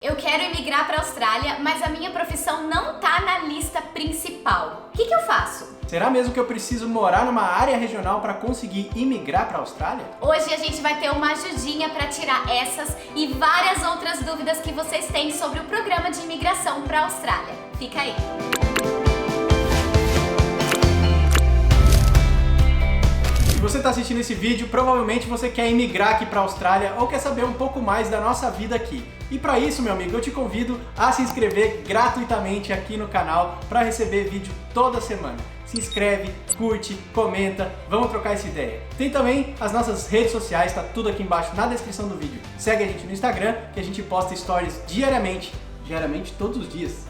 Eu quero emigrar para a Austrália, mas a minha profissão não tá na lista principal. O que eu faço? Será mesmo que eu preciso morar numa área regional para conseguir imigrar para a Austrália? Hoje a gente vai ter uma ajudinha para tirar essas e várias outras dúvidas que vocês têm sobre o programa de imigração para a Austrália. Fica aí! Se você está assistindo esse vídeo, provavelmente você quer imigrar aqui para a Austrália ou quer saber um pouco mais da nossa vida aqui. E para isso, meu amigo, eu te convido a se inscrever gratuitamente aqui no canal para receber vídeo toda semana. Se inscreve, curte, comenta, vamos trocar essa ideia. Tem também as nossas redes sociais, tá tudo aqui embaixo na descrição do vídeo. Segue a gente no Instagram, que a gente posta stories diariamente, todos os dias.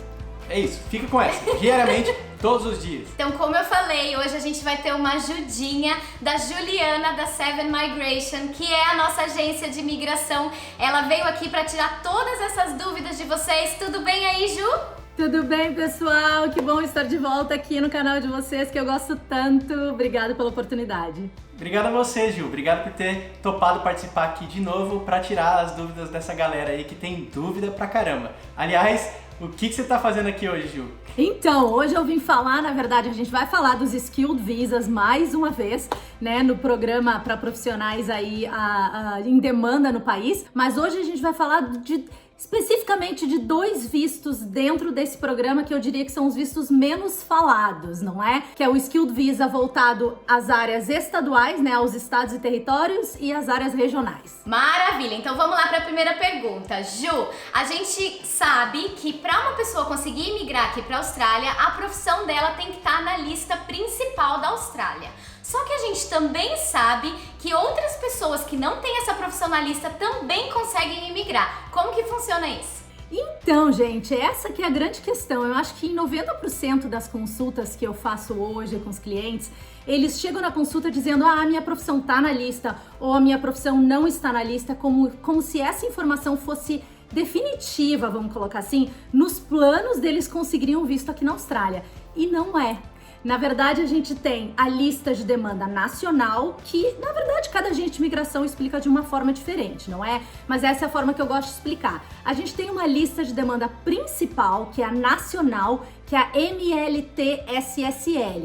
É isso, fica com essa, diariamente, todos os dias. Então, como eu falei, hoje a gente vai ter uma ajudinha da Juliana da Seven Migration, que é a nossa agência de imigração. Ela veio aqui para tirar todas essas dúvidas de vocês. Tudo bem aí, Ju? Tudo bem, pessoal? Que bom estar de volta aqui no canal de vocês, que eu gosto tanto. Obrigada pela oportunidade. Obrigado a você, Ju. Obrigado por ter topado participar aqui de novo para tirar as dúvidas dessa galera aí que tem dúvida pra caramba. Aliás, o que você tá fazendo aqui hoje, Ju? Então, hoje eu vim falar, na verdade, a gente vai falar dos Skilled Visas mais uma vez, né, no programa para profissionais aí em demanda no país, mas hoje a gente vai falar especificamente de dois vistos dentro desse programa que eu diria que são os vistos menos falados, não é? Que é o Skilled Visa voltado às áreas estaduais, né, aos estados e territórios e às áreas regionais. Maravilha! Então vamos lá para a primeira pergunta. Ju, a gente sabe que para uma pessoa conseguir imigrar aqui para a Austrália, a profissão dela tem que estar na lista principal da Austrália. Só que a gente também sabe que outras pessoas que não têm essa profissão na lista também conseguem imigrar. Como que funciona isso? Então, gente, essa que é a grande questão. Eu acho que em 90% das consultas que eu faço hoje com os clientes, eles chegam na consulta dizendo: a minha profissão tá na lista, ou a minha profissão não está na lista, como se essa informação fosse definitiva, vamos colocar assim, nos planos deles conseguirem um visto aqui na Austrália. E não é. Na verdade, a gente tem a lista de demanda nacional, que, na verdade, cada agente de imigração explica de uma forma diferente, não é? Mas essa é a forma que eu gosto de explicar. A gente tem uma lista de demanda principal, que é a nacional, que é a MLTSSL,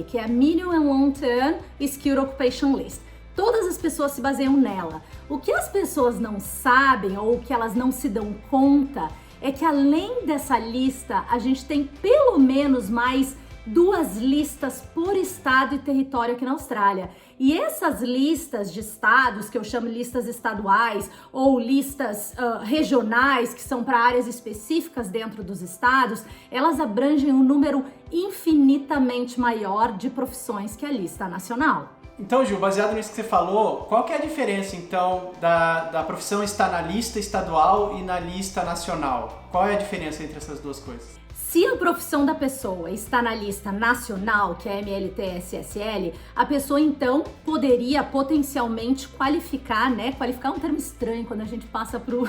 que é a Medium and Long Term Skilled Occupation List. Todas as pessoas se baseiam nela. O que as pessoas não sabem, ou o que elas não se dão conta, é que além dessa lista, a gente tem pelo menos mais duas listas por estado e território aqui na Austrália. E essas listas de estados, que eu chamo listas estaduais ou listas regionais, que são para áreas específicas dentro dos estados, elas abrangem um número infinitamente maior de profissões que a lista nacional. Então, Ju, baseado nisso que você falou, qual que é a diferença, então, da profissão estar na lista estadual e na lista nacional? Qual é a diferença entre essas duas coisas? Se a profissão da pessoa está na lista nacional, que é a MLTSSL, a pessoa então poderia potencialmente qualificar, né? Qualificar é um termo estranho quando a gente passa pro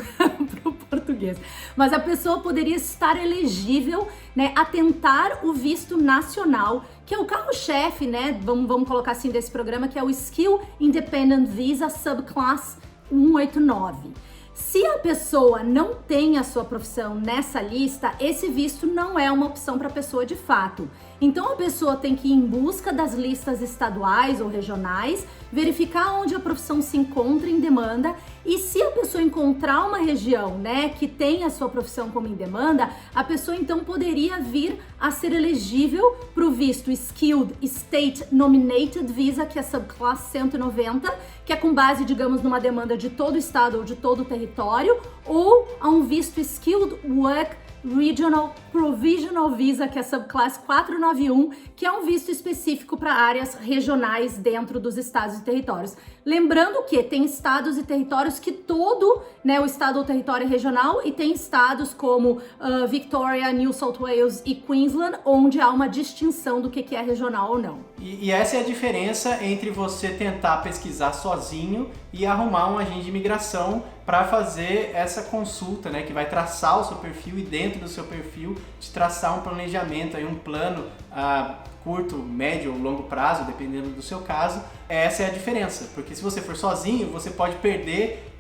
português. Mas a pessoa poderia estar elegível, né, a tentar o visto nacional, que é o carro-chefe, né? Vamos colocar assim desse programa, que é o Skill Independent Visa Subclass 189. Se a pessoa não tem a sua profissão nessa lista, esse visto não é uma opção para a pessoa de fato. Então a pessoa tem que ir em busca das listas estaduais ou regionais, verificar onde a profissão se encontra em demanda, e se a pessoa encontrar uma região, né, que tem a sua profissão como em demanda, a pessoa então poderia vir a ser elegível para o visto Skilled State Nominated Visa, que é Subclass 190, que é com base, digamos, numa demanda de todo o estado ou de todo o território, ou a um visto Skilled Work Regional Provisional Visa, que é Subclass 491, que é um visto específico para áreas regionais dentro dos estados e territórios. Lembrando que tem estados e territórios que todo, né, o estado ou território é regional, e tem estados como Victoria, New South Wales e Queensland, onde há uma distinção do que é regional ou não. E essa é a diferença entre você tentar pesquisar sozinho e arrumar um agente de imigração para fazer essa consulta, né, que vai traçar o seu perfil e dentro do seu perfil te traçar um planejamento, aí um plano a curto, médio ou longo prazo, dependendo do seu caso. Essa é a diferença, porque se você for sozinho, você pode perder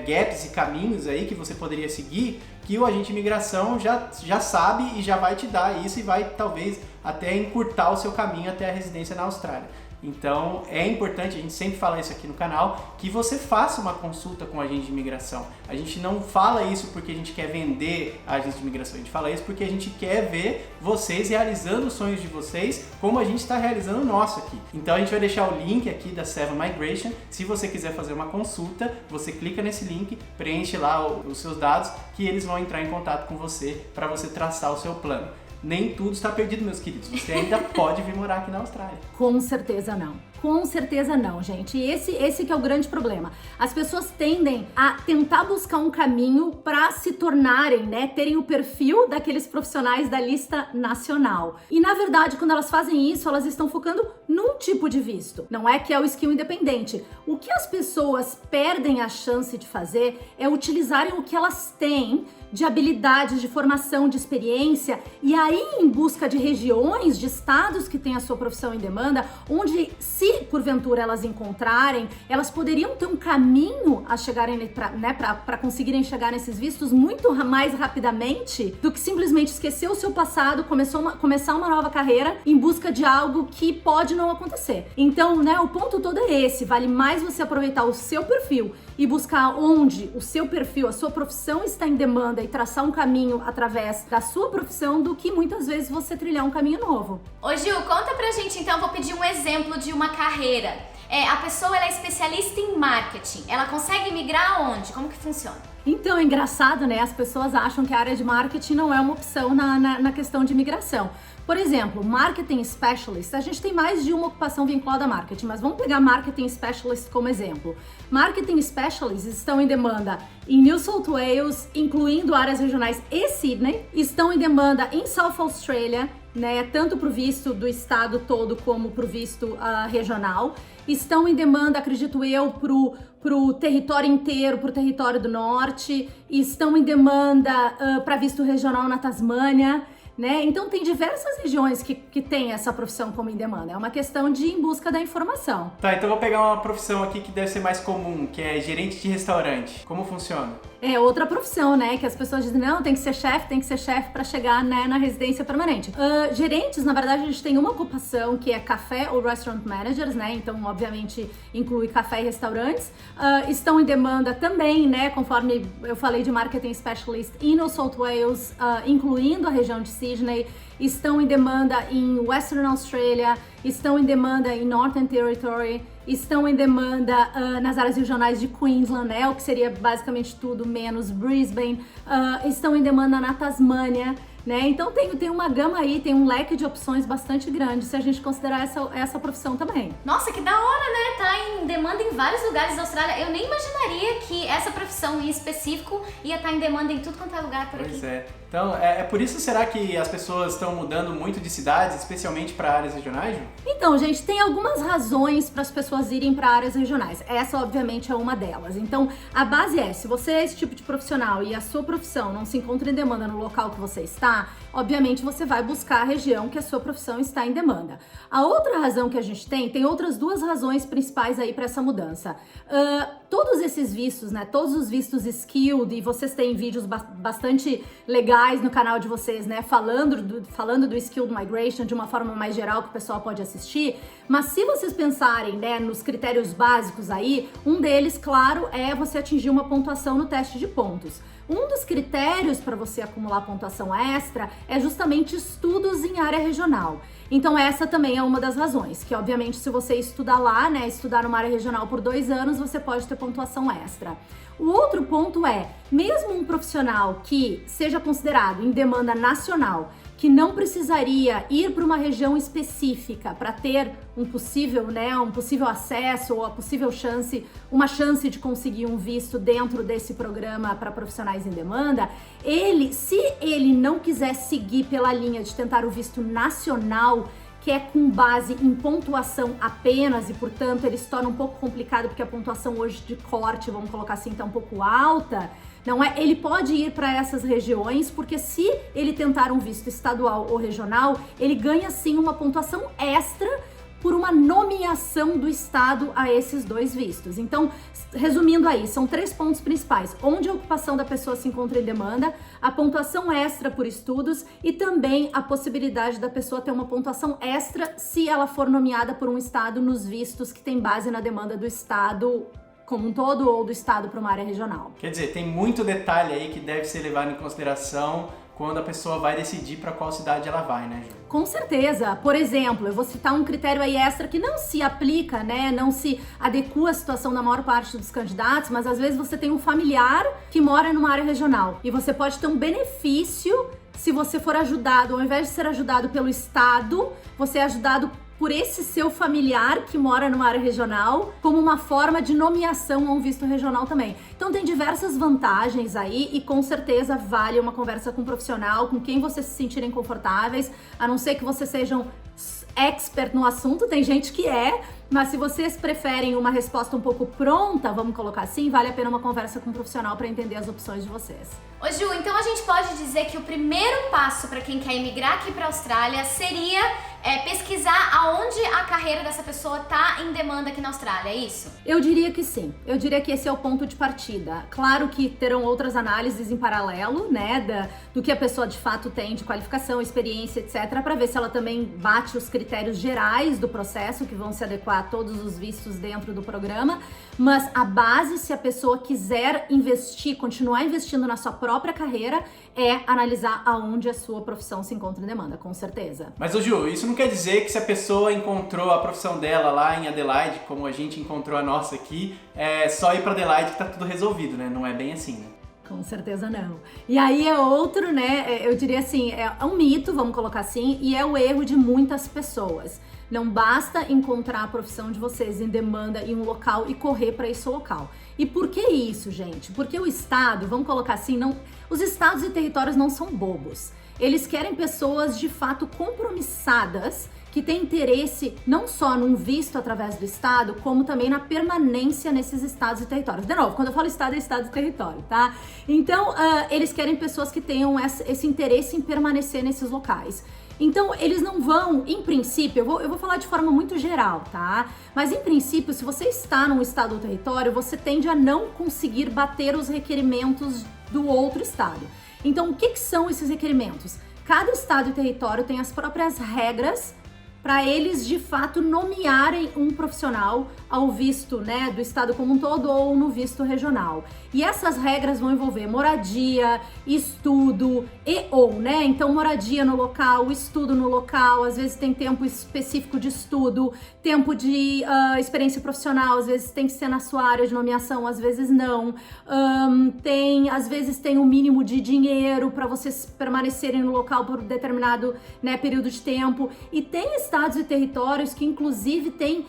gaps e caminhos aí que você poderia seguir, que o agente de imigração já sabe e já vai te dar isso e vai talvez até encurtar o seu caminho até a residência na Austrália. Então é importante, a gente sempre fala isso aqui no canal, que você faça uma consulta com o agente de imigração. A gente não fala isso porque a gente quer vender a agente de imigração, a gente fala isso porque a gente quer ver vocês realizando os sonhos de vocês como a gente está realizando o nosso aqui. Então a gente vai deixar o link aqui da Seven Migration. Se você quiser fazer uma consulta, você clica nesse link, preenche lá os seus dados que eles vão entrar em contato com você para você traçar o seu plano. Nem tudo está perdido, meus queridos. Você ainda pode vir morar aqui na Austrália. Com certeza não. Com certeza não, gente. E esse que é o grande problema. As pessoas tendem a tentar buscar um caminho para se tornarem, né, terem o perfil daqueles profissionais da lista nacional. E na verdade, quando elas fazem isso, elas estão focando num tipo de visto. Não é que é o skill independente. O que as pessoas perdem a chance de fazer é utilizarem o que elas têm de habilidades, de formação, de experiência, e aí em busca de regiões, de estados que têm a sua profissão em demanda, onde, se porventura elas encontrarem, elas poderiam ter um caminho a chegarem, para conseguirem chegar nesses vistos muito mais rapidamente do que simplesmente esquecer o seu passado, começar uma nova carreira em busca de algo que pode não acontecer. Então, né, o ponto todo é esse, vale mais você aproveitar o seu perfil e buscar onde o seu perfil, a sua profissão está em demanda e traçar um caminho através da sua profissão do que muitas vezes você trilhar um caminho novo. Ô Gil, conta pra gente então, vou pedir um exemplo de uma carreira. A pessoa ela é especialista em marketing, ela consegue migrar aonde? Como que funciona? Então, é engraçado, né? As pessoas acham que a área de marketing não é uma opção na questão de imigração. Por exemplo, Marketing Specialist, a gente tem mais de uma ocupação vinculada a marketing, mas vamos pegar Marketing Specialist como exemplo. Marketing Specialists estão em demanda em New South Wales, incluindo áreas regionais e Sydney, estão em demanda em South Australia, né, tanto para o visto do estado todo como para o visto regional, estão em demanda, acredito eu, pro território inteiro, pro território do norte, estão em demanda para visto regional na Tasmânia, né? Então tem diversas regiões que tem essa profissão como em demanda. É uma questão de ir em busca da informação. Tá, então eu vou pegar uma profissão aqui que deve ser mais comum, que é gerente de restaurante. Como funciona? É outra profissão, né? Que as pessoas dizem, não, tem que ser chefe para chegar, né, na residência permanente. Gerentes, na verdade, a gente tem uma ocupação que é café ou restaurant managers, né? Então, obviamente, inclui café e restaurantes. Estão em demanda também, né? Conforme eu falei de marketing specialist em New South Wales, incluindo a região de Sydney. Estão em demanda em Western Australia, estão em demanda em Northern Territory, estão em demanda nas áreas regionais de Queensland, né, o que seria basicamente tudo menos Brisbane, estão em demanda na Tasmânia, né? Então tem uma gama aí, tem um leque de opções bastante grande se a gente considerar essa profissão também. Nossa, que da hora, né? Tá em demanda em vários lugares da Austrália. Eu nem imaginaria que essa profissão em específico ia estar em demanda em tudo quanto é lugar por aqui. Pois é. Então, é por isso, será que as pessoas estão mudando muito de cidades, especialmente para áreas regionais, Ju? Então, gente, tem algumas razões para as pessoas irem para áreas regionais. Essa, obviamente, é uma delas. Então, a base é, se você é esse tipo de profissional e a sua profissão não se encontra em demanda no local que você está, obviamente você vai buscar a região que a sua profissão está em demanda. A outra razão que a gente tem outras duas razões principais aí para essa mudança. Todos esses vistos, né, todos os vistos skilled, e vocês têm vídeos bastante legais no canal de vocês, né, falando do Skilled Migration de uma forma mais geral que o pessoal pode assistir, mas se vocês pensarem, né, nos critérios básicos aí, um deles, claro, é você atingir uma pontuação no teste de pontos. Um dos critérios para você acumular pontuação extra é justamente estudos em área regional. Então essa também é uma das razões, que obviamente se você estudar lá, né, estudar numa área regional por 2 anos, você pode ter pontuação extra. O outro ponto é, mesmo um profissional que seja considerado em demanda nacional, que não precisaria ir para uma região específica para ter um possível acesso ou uma chance de conseguir um visto dentro desse programa para profissionais em demanda, se ele não quiser seguir pela linha de tentar o visto nacional, que é com base em pontuação apenas e, portanto, ele se torna um pouco complicado porque a pontuação hoje de corte, vamos colocar assim, está um pouco alta, não é? Ele pode ir para essas regiões porque se ele tentar um visto estadual ou regional, ele ganha sim uma pontuação extra por uma nomeação do Estado a esses 2 vistos. Então, resumindo aí, são 3 pontos principais: onde a ocupação da pessoa se encontra em demanda, a pontuação extra por estudos e também a possibilidade da pessoa ter uma pontuação extra se ela for nomeada por um Estado nos vistos que tem base na demanda do Estado como um todo ou do Estado para uma área regional. Quer dizer, tem muito detalhe aí que deve ser levado em consideração quando a pessoa vai decidir para qual cidade ela vai, né, Ju? Com certeza. Por exemplo, eu vou citar um critério aí extra que não se aplica, né, não se adequa à situação da maior parte dos candidatos, mas às vezes você tem um familiar que mora numa área regional e você pode ter um benefício se você for ajudado, ao invés de ser ajudado pelo Estado, você é ajudado por esse seu familiar que mora numa área regional, como uma forma de nomeação a um visto regional também. Então tem diversas vantagens aí e com certeza vale uma conversa com um profissional, com quem vocês se sentirem confortáveis, a não ser que vocês sejam expert no assunto, tem gente que é, mas se vocês preferem uma resposta um pouco pronta, vamos colocar assim, vale a pena uma conversa com um profissional para entender as opções de vocês. Ô Ju, então a gente pode dizer que o primeiro passo para quem quer imigrar aqui para a Austrália seria pesquisar aonde a carreira dessa pessoa tá em demanda aqui na Austrália, é isso? Eu diria que sim, eu diria que esse é o ponto de partida. Claro que terão outras análises em paralelo, né, do que a pessoa de fato tem de qualificação, experiência, etc, para ver se ela também bate os critérios gerais do processo, que vão se adequar a todos os vistos dentro do programa, mas a base, se a pessoa quiser investir, continuar investindo na sua própria carreira, é analisar aonde a sua profissão se encontra em demanda, com certeza. Mas, ô Ju, isso não quer dizer que se a pessoa encontrou a profissão dela lá em Adelaide, como a gente encontrou a nossa aqui, é só ir para Adelaide que tá tudo resolvido, né? Não é bem assim, né? Com certeza não. E aí é outro, né? Eu diria assim, é um mito, vamos colocar assim, e é o erro de muitas pessoas. Não basta encontrar a profissão de vocês em demanda em um local e correr para esse local. E por que isso, gente? Porque o Estado, vamos colocar assim, os estados e territórios não são bobos. Eles querem pessoas de fato compromissadas, que têm interesse não só num visto através do Estado, como também na permanência nesses estados e territórios. De novo, quando eu falo Estado, é Estado e território, tá? Então, eles querem pessoas que tenham esse interesse em permanecer nesses locais. Então, eles não vão, em princípio, eu vou falar de forma muito geral, tá? Mas, em princípio, se você está num estado ou território, você tende a não conseguir bater os requerimentos do outro estado. Então, o que são esses requerimentos? Cada estado e território tem as próprias regras para eles, de fato, nomearem um profissional ao visto, né, do estado como um todo ou no visto regional. E essas regras vão envolver moradia, estudo né? Então, moradia no local, estudo no local, às vezes tem tempo específico de estudo, tempo de experiência profissional, às vezes tem que ser na sua área de nomeação, às vezes não. Às vezes tem um mínimo de dinheiro para vocês permanecerem no local por determinado, né, período de tempo. E tem estados e territórios que, inclusive, têm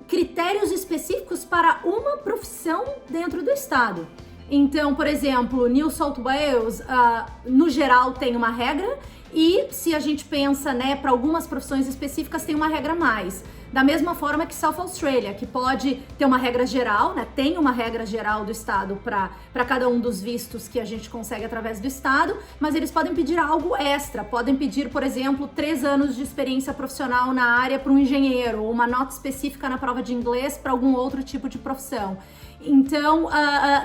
critérios específicos para uma profissão dentro do estado. Então, por exemplo, New South Wales, no geral, tem uma regra e se a gente pensa, né, para algumas profissões específicas, tem uma regra a mais. Da mesma forma que South Australia, que pode ter uma regra geral, né, tem uma regra geral do estado para cada um dos vistos que a gente consegue através do estado, mas eles podem pedir algo extra, podem pedir, por exemplo, 3 anos de experiência profissional na área para um engenheiro, ou uma nota específica na prova de inglês para algum outro tipo de profissão. Então,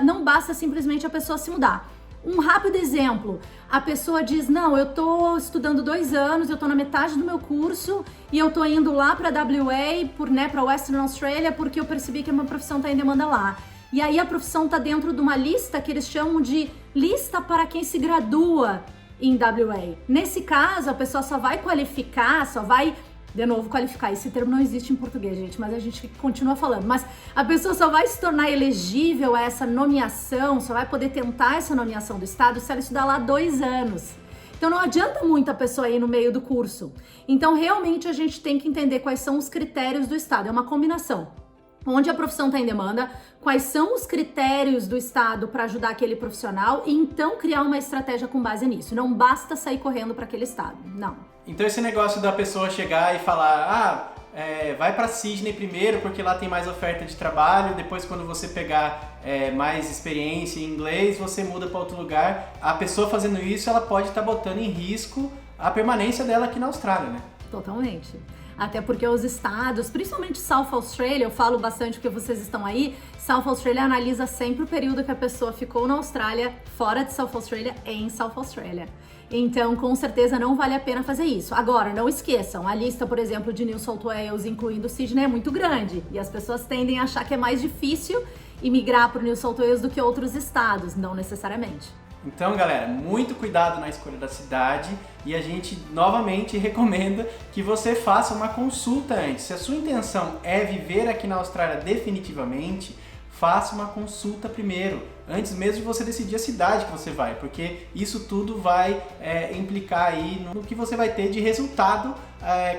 não basta simplesmente a pessoa se mudar. Um rápido exemplo, a pessoa diz, não, eu tô estudando 2 anos, eu tô na metade do meu curso e eu tô indo lá pra WA, pra Western Australia, porque eu percebi que a minha profissão tá em demanda lá. E aí a profissão tá dentro de uma lista que eles chamam de lista para quem se gradua em WA. Nesse caso, a pessoa só vai qualificar, de novo, qualificar, esse termo não existe em português, gente, mas a gente continua falando. Mas a pessoa só vai se tornar elegível a essa nomeação, só vai poder tentar essa nomeação do estado se ela estudar lá 2 anos. Então não adianta muito a pessoa ir no meio do curso. Então realmente a gente tem que entender quais são os critérios do estado, é uma combinação. Onde a profissão está em demanda, quais são os critérios do estado para ajudar aquele profissional e então criar uma estratégia com base nisso. Não basta sair correndo para aquele estado, não. Então esse negócio da pessoa chegar e falar, vai para Sydney primeiro porque lá tem mais oferta de trabalho, depois quando você pegar mais experiência em inglês, você muda para outro lugar. A pessoa fazendo isso, ela pode estar botando em risco a permanência dela aqui na Austrália, né? Totalmente. Até porque os estados, principalmente South Australia, eu falo bastante porque vocês estão aí, South Australia analisa sempre o período que a pessoa ficou na Austrália, fora de South Australia, em South Australia. Então, com certeza, não vale a pena fazer isso. Agora, não esqueçam, a lista, por exemplo, de New South Wales, incluindo Sydney, é muito grande. E as pessoas tendem a achar que é mais difícil imigrar para o New South Wales do que outros estados, não necessariamente. Então, galera, muito cuidado na escolha da cidade e a gente novamente recomenda que você faça uma consulta antes. Se a sua intenção é viver aqui na Austrália definitivamente, faça uma consulta primeiro, antes mesmo de você decidir a cidade que você vai, porque isso tudo vai implicar aí no que você vai ter de resultado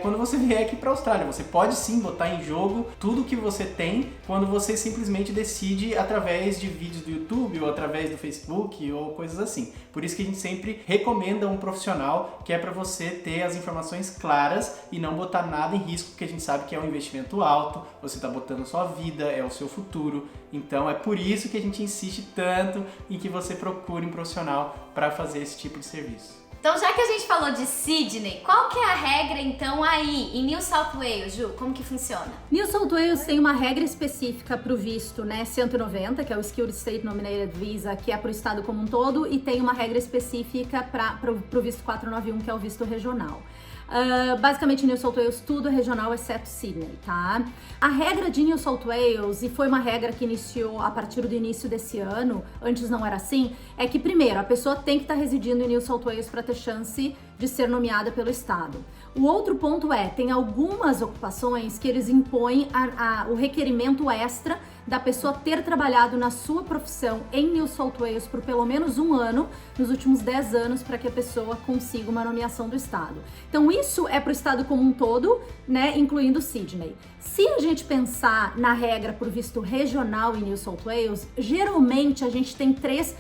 quando você vier aqui para a Austrália. Você pode sim botar em jogo tudo que você tem quando você simplesmente decide através de vídeos do YouTube ou através do Facebook ou coisas assim. Por isso que a gente sempre recomenda um profissional, que é para você ter as informações claras e não botar nada em risco, porque a gente sabe que é um investimento alto, você está botando sua vida, é o seu futuro. Então é por isso que a gente insiste tanto em que você procure um profissional para fazer esse tipo de serviço. Então, já que a gente falou de Sydney, qual que é a regra então aí em New South Wales, Ju? Como que funciona? New South Wales tem uma regra específica para o visto, né, 190, que é o Skilled State Nominated Visa, que é para o estado como um todo, e tem uma regra específica para o visto 491, que é o visto regional. Basicamente, New South Wales tudo é regional exceto Sydney, tá? A regra de New South Wales, e foi uma regra que iniciou a partir do início desse ano, antes não era assim, é que primeiro, a pessoa tem que estar residindo em New South Wales para ter chance de ser nomeada pelo estado. O outro ponto tem algumas ocupações que eles impõem o requerimento extra da pessoa ter trabalhado na sua profissão em New South Wales por pelo menos um ano, nos últimos 10 anos, para que a pessoa consiga uma nomeação do estado. Então isso é para o estado como um todo, né, incluindo Sydney. Se a gente pensar na regra por visto regional em New South Wales, geralmente a gente tem três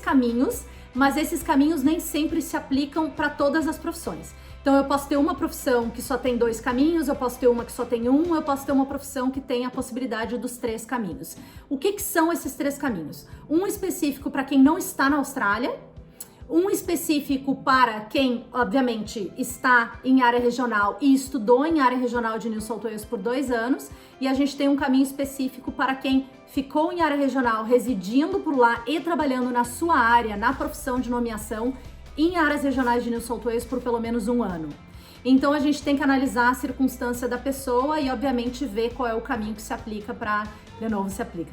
caminhos, mas esses caminhos nem sempre se aplicam para todas as profissões. Então eu posso ter uma profissão que só tem 2 caminhos, eu posso ter uma que só tem um, eu posso ter uma profissão que tem a possibilidade dos 3 caminhos. O que são esses 3 caminhos? Um específico para quem não está na Austrália, um específico para quem, obviamente, está em área regional e estudou em área regional de New South Wales por 2 anos, e a gente tem um caminho específico para quem ficou em área regional, residindo por lá e trabalhando na sua área, na profissão de nomeação, em áreas regionais de New South Wales por pelo menos um ano. Então a gente tem que analisar a circunstância da pessoa e, obviamente, ver qual é o caminho que se aplica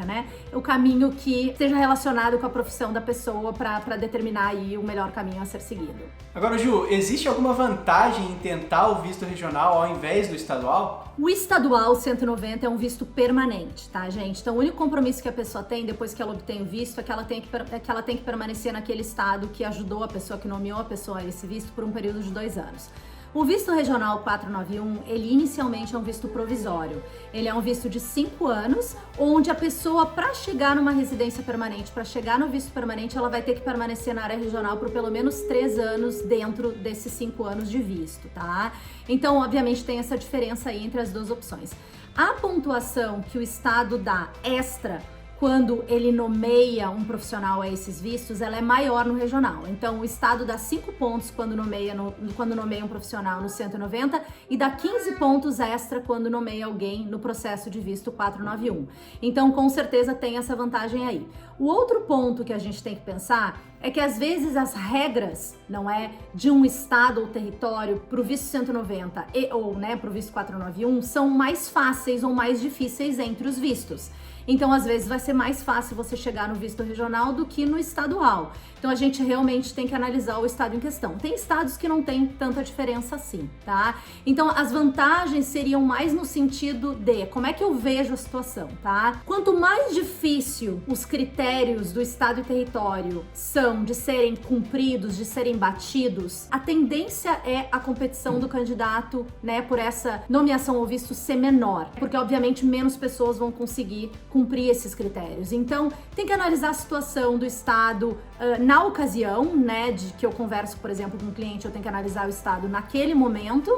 né? O caminho que esteja relacionado com a profissão da pessoa para determinar aí o melhor caminho a ser seguido. Agora, Ju, existe alguma vantagem em tentar o visto regional ao invés do estadual? O estadual 190 é um visto permanente, tá, gente? Então o único compromisso que a pessoa tem depois que ela obtém o visto é que ela tem que permanecer naquele estado que ajudou a pessoa, que nomeou a pessoa a esse visto por um período de 2 anos. O visto regional 491, ele inicialmente é um visto provisório. Ele é um visto de 5 anos, onde a pessoa, para chegar numa residência permanente, para chegar no visto permanente, ela vai ter que permanecer na área regional por pelo menos 3 anos dentro desses 5 anos de visto, tá? Então, obviamente, tem essa diferença aí entre as duas opções. A pontuação que o estado dá extra quando ele nomeia um profissional a esses vistos, ela é maior no regional. Então, o estado dá 5 pontos quando nomeia um profissional no 190 e dá 15 pontos extra quando nomeia alguém no processo de visto 491. Então, com certeza, tem essa vantagem aí. O outro ponto que a gente tem que pensar é que, às vezes, as regras, não é, de um estado ou território para o visto 190 ou, né, para o visto 491 são mais fáceis ou mais difíceis entre os vistos. Então, às vezes, vai ser mais fácil você chegar no visto regional do que no estadual. Então, a gente realmente tem que analisar o estado em questão. Tem estados que não tem tanta diferença assim, tá? Então, as vantagens seriam mais no sentido de como é que eu vejo a situação, tá? Quanto mais difícil os critérios do estado e território são de serem cumpridos, de serem batidos, a tendência é a competição do candidato, né, por essa nomeação ao visto ser menor, porque, obviamente, menos pessoas vão conseguir cumprir esses critérios. Então, tem que analisar a situação do estado na ocasião, né, de que eu converso, por exemplo, com um cliente, eu tenho que analisar o estado naquele momento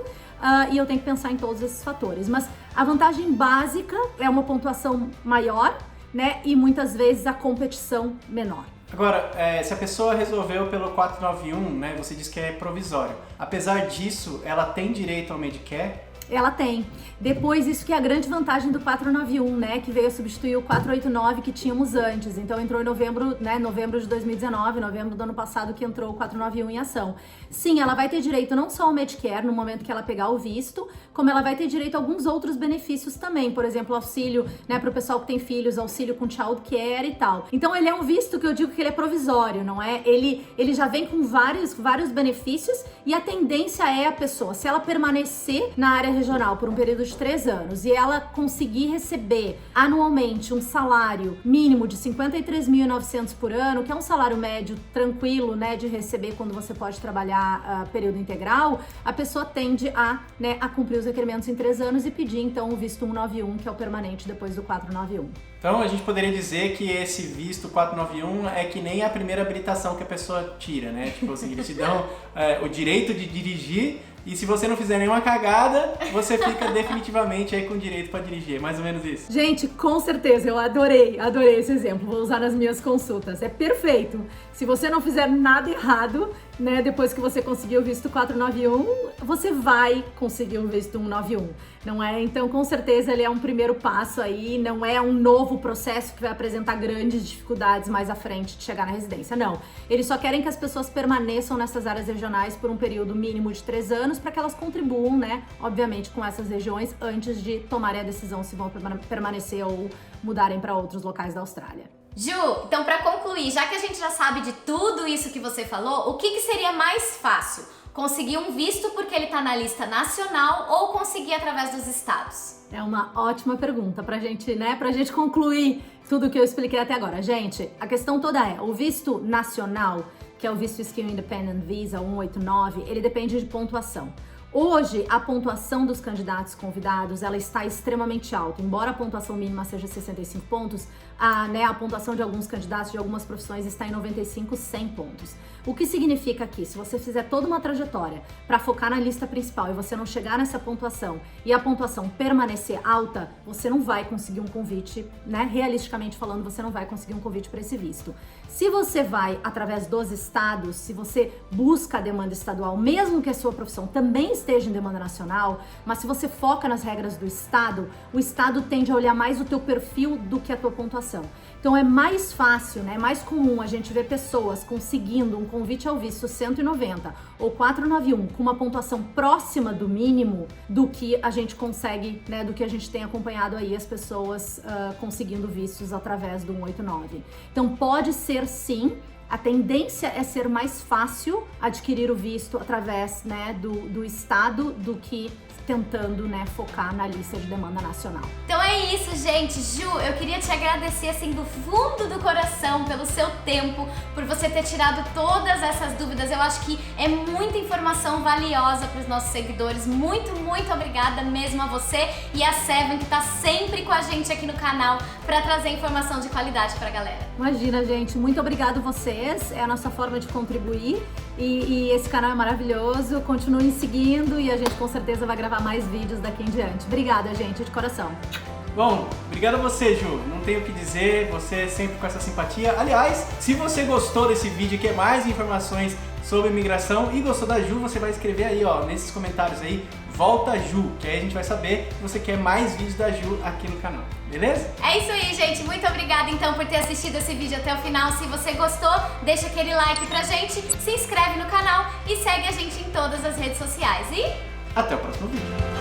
e eu tenho que pensar em todos esses fatores. Mas a vantagem básica é uma pontuação maior, né, e muitas vezes a competição menor. Agora, se a pessoa resolveu pelo 491, né, você disse que é provisório. Apesar disso, ela tem direito ao Medicare? Ela tem. Depois, isso que é a grande vantagem do 491, né? Que veio substituir o 489 que tínhamos antes. Então entrou em novembro, né? Novembro de 2019, novembro do ano passado que entrou o 491 em ação. Sim, ela vai ter direito não só ao Medicare no momento que ela pegar o visto, como ela vai ter direito a alguns outros benefícios também. Por exemplo, auxílio, né, para o pessoal que tem filhos, auxílio com child care e tal. Então ele é um visto que eu digo que ele é provisório, não é? Ele já vem com vários benefícios e a tendência é a pessoa, se ela permanecer na área regional por um período de 3 anos e ela conseguir receber anualmente um salário mínimo de 53.900 por ano, que é um salário médio tranquilo, né, de receber quando você pode trabalhar período integral, a pessoa tende a cumprir os requerimentos em 3 anos e pedir então o visto 191, que é o permanente depois do 491. Então a gente poderia dizer que esse visto 491 é que nem a primeira habilitação que a pessoa tira, né? Tipo assim, eles te dão o direito de dirigir e se você não fizer nenhuma cagada, você fica definitivamente aí com direito para dirigir. É mais ou menos isso. Gente, com certeza, eu adorei esse exemplo. Vou usar nas minhas consultas. É perfeito. Se você não fizer nada errado, né, depois que você conseguir o visto 491, você vai conseguir o visto 191, não é? Então, com certeza, ele é um primeiro passo aí, não é um novo processo que vai apresentar grandes dificuldades mais à frente de chegar na residência, não. Eles só querem que as pessoas permaneçam nessas áreas regionais por um período mínimo de 3 anos para que elas contribuam, né, obviamente, com essas regiões antes de tomarem a decisão se vão permanecer ou mudarem para outros locais da Austrália. Ju, então pra concluir, já que a gente já sabe de tudo isso que você falou, o que seria mais fácil? Conseguir um visto porque ele tá na lista nacional ou conseguir através dos estados? É uma ótima pergunta pra gente, né, pra gente concluir tudo que eu expliquei até agora. Gente, a questão toda é, o visto nacional, que é o visto Skill Independent Visa 189, ele depende de pontuação. Hoje, a pontuação dos candidatos convidados, ela está extremamente alta. Embora a pontuação mínima seja 65 pontos, a pontuação de alguns candidatos de algumas profissões está em 95, 100 pontos. O que significa que, se você fizer toda uma trajetória para focar na lista principal e você não chegar nessa pontuação e a pontuação permanecer alta, você não vai conseguir um convite, né? Realisticamente falando, você não vai conseguir um convite para esse visto. Se você vai através dos estados, se você busca a demanda estadual, mesmo que a sua profissão também esteja em demanda nacional, mas se você foca nas regras do estado, o estado tende a olhar mais o teu perfil do que a tua pontuação. Então é mais fácil, né, mais comum a gente ver pessoas conseguindo um convite ao visto 190 ou 491 com uma pontuação próxima do mínimo do que a gente consegue, né, do que a gente tem acompanhado aí as pessoas conseguindo vistos através do 189. Então pode ser sim, a tendência é ser mais fácil adquirir o visto através, né, do estado do que tentando, né, focar na lista de demanda nacional. Então é isso, gente. Ju, eu queria te agradecer, assim, do fundo do coração pelo seu tempo, por você ter tirado todas essas dúvidas. Eu acho que é muita informação valiosa para os nossos seguidores. Muito, muito obrigada mesmo a você e a Seven, que tá sempre com a gente aqui no canal para trazer informação de qualidade pra galera. Imagina, gente. Muito obrigado vocês. É a nossa forma de contribuir. E esse canal é maravilhoso. Continuem seguindo e a gente com certeza vai gravar mais vídeos daqui em diante. Obrigada, gente, de coração. Bom, obrigado a você, Ju. Não tenho o que dizer, você sempre com essa simpatia. Aliás, se você gostou desse vídeo e quer mais informações sobre imigração e gostou da Ju, você vai escrever aí, ó, nesses comentários aí, volta Ju, que aí a gente vai saber se você quer mais vídeos da Ju aqui no canal, beleza? É isso aí, gente. Muito obrigada, então, por ter assistido esse vídeo até o final. Se você gostou, deixa aquele like pra gente, se inscreve no canal e segue a gente em todas as redes sociais. E até o próximo vídeo.